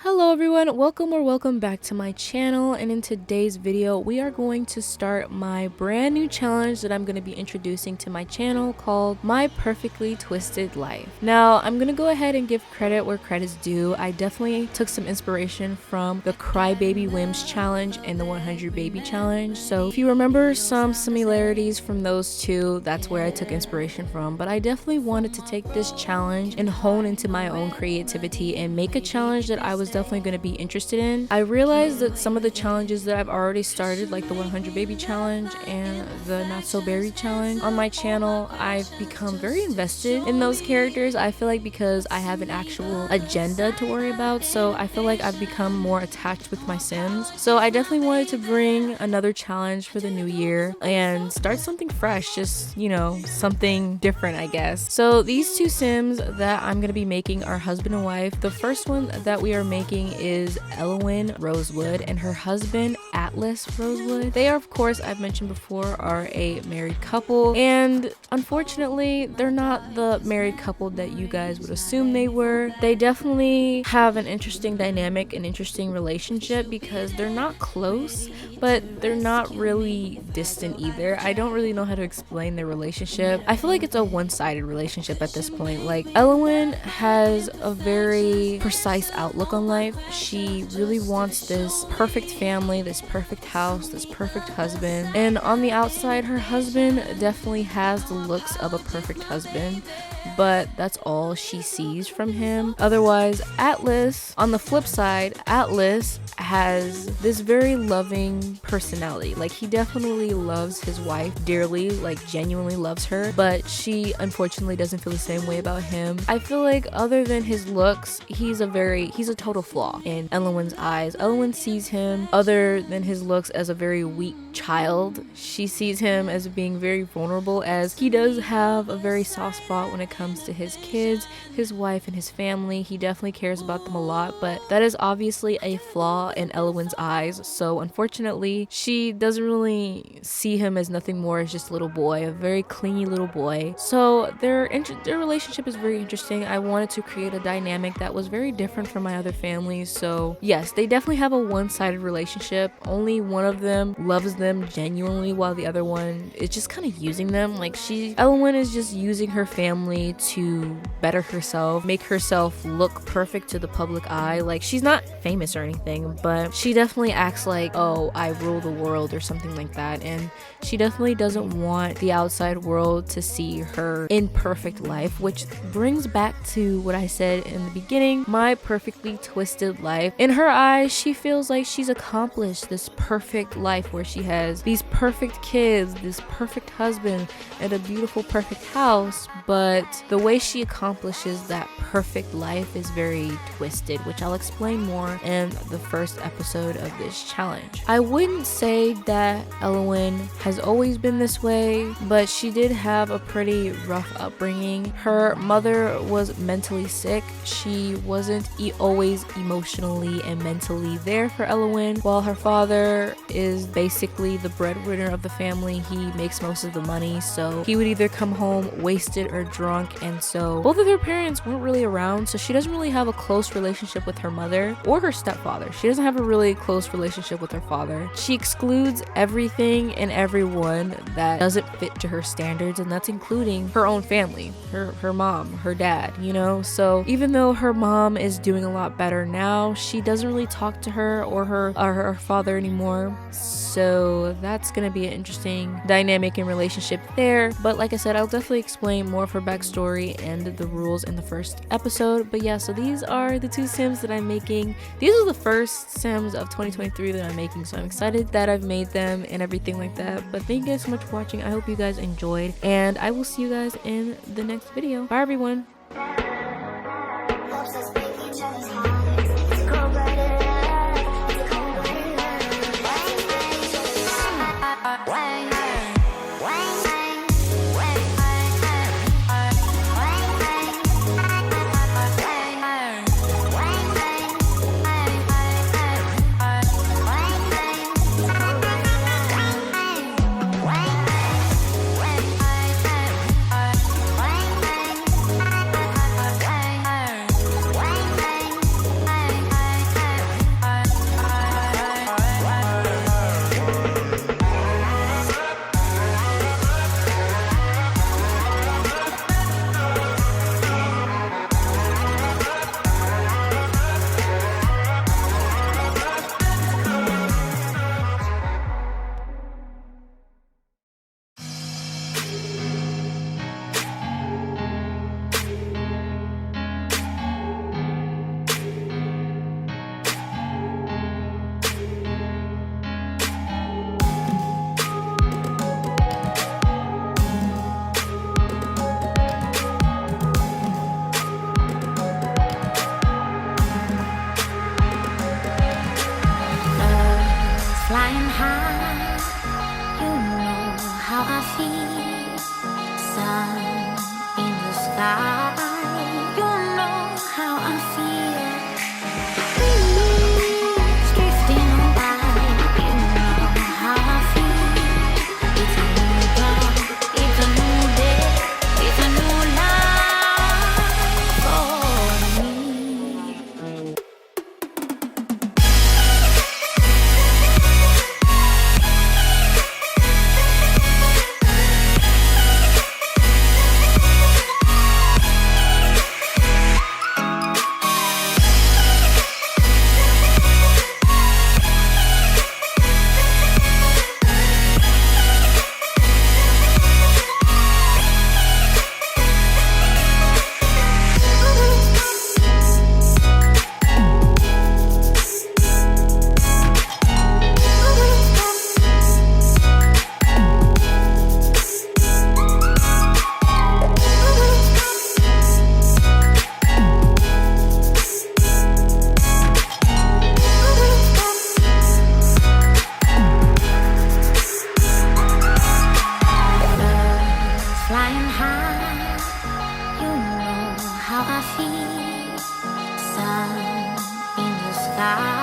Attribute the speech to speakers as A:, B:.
A: Hello everyone, welcome back to my channel, and in today's video we are going to start my brand new challenge that I'm going to be introducing to my channel called My Perfectly Twisted Life. Now I'm going to go ahead and give credit where credit's due. I definitely took some inspiration from the Crybaby Whims challenge and the 100 Baby challenge, so if you remember some similarities from those two, that's where I took inspiration from. But I definitely wanted to take this challenge and hone into my own creativity and make a challenge that I was definitely going to be interested in. I realized that some of the challenges that I've already started, like the 100 Baby challenge and the Not So Berry challenge on my channel, I've become very invested in those characters. I feel like because I have an actual agenda to worry about, so I feel like I've become more attached with my Sims. So I definitely wanted to bring another challenge for the new year and start something fresh, just, you know, something different, I guess. So these two Sims that I'm going to be making are husband and wife. The first one that we are making is Elwyn Rosewood and her husband Atlas Rosewood. They are, of course, I've mentioned before, are a married couple, and unfortunately they're not the married couple that you guys would assume they were. They definitely have an interesting dynamic, an interesting relationship, because they're not close, but they're not really distant either. I don't really know how to explain their relationship. I feel like it's a one-sided relationship at this point. Like, Elwyn has a very precise outlook on life. She really wants this perfect family, this perfect house, this perfect husband, and on the outside her husband definitely has the looks of a perfect husband, but that's all she sees from him. Otherwise, Atlas, on the flip side, Atlas has this very loving personality. Like, he definitely loves his wife dearly, like genuinely loves her, but she unfortunately doesn't feel the same way about him. I feel like other than his looks, he's a total flaw in Elwyn's eyes. Elwyn sees him, other than his looks, as a very weak child. She sees him as being very vulnerable, as he does have a very soft spot when it comes to his kids, his wife, and his family. He definitely cares about them a lot, but that is obviously a flaw in Elwyn's eyes. So unfortunately, she doesn't really see him as nothing more as just a little boy, a very clingy little boy. So their relationship is very interesting. I wanted to create a dynamic that was very different from my other families. So yes, they definitely have a one-sided relationship. Only one of them loves them genuinely, while the other one is just kind of using them. Like, Elwyn is just using her family to better herself, make herself look perfect to the public eye. Like, she's not famous or anything, but she definitely acts like, oh, I rule the world or something like that, and she definitely doesn't want the outside world to see her imperfect life, which brings back to what I said in the beginning, my perfectly twisted life. In her eyes, she feels like she's accomplished this perfect life where she has these perfect kids, this perfect husband, and a beautiful perfect house, but the way she accomplishes that perfect life is very twisted, which I'll explain more in the first episode of this challenge. I wouldn't say that Elwyn has always been this way, but she did have a pretty rough upbringing. Her mother was mentally sick. She wasn't always emotionally and mentally there for Elwyn, while her father is basically the breadwinner of the family. He makes most of the money, so he would either come home wasted or drunk, and so both of their parents weren't really around, so she doesn't really have a close relationship with her mother or her stepfather. She doesn't have a really close relationship with her father. She excludes everything and everyone that doesn't fit to her standards, and that's including her own family, her mom, her dad, you know. So even though her mom is doing a lot better now, she doesn't really talk to her or her father anymore. So that's gonna be an interesting dynamic and relationship there. But like I said, I'll definitely explain more of her backstory and the rules in the first episode. But yeah, so these are the two Sims that I'm making. These are the first Sims of 2023 that I'm making, so I'm excited that I've made them and everything like that. But thank you guys so much for watching. I hope you guys enjoyed, and I will see you guys in the next video. Bye everyone.
B: my feet, sun in the sky.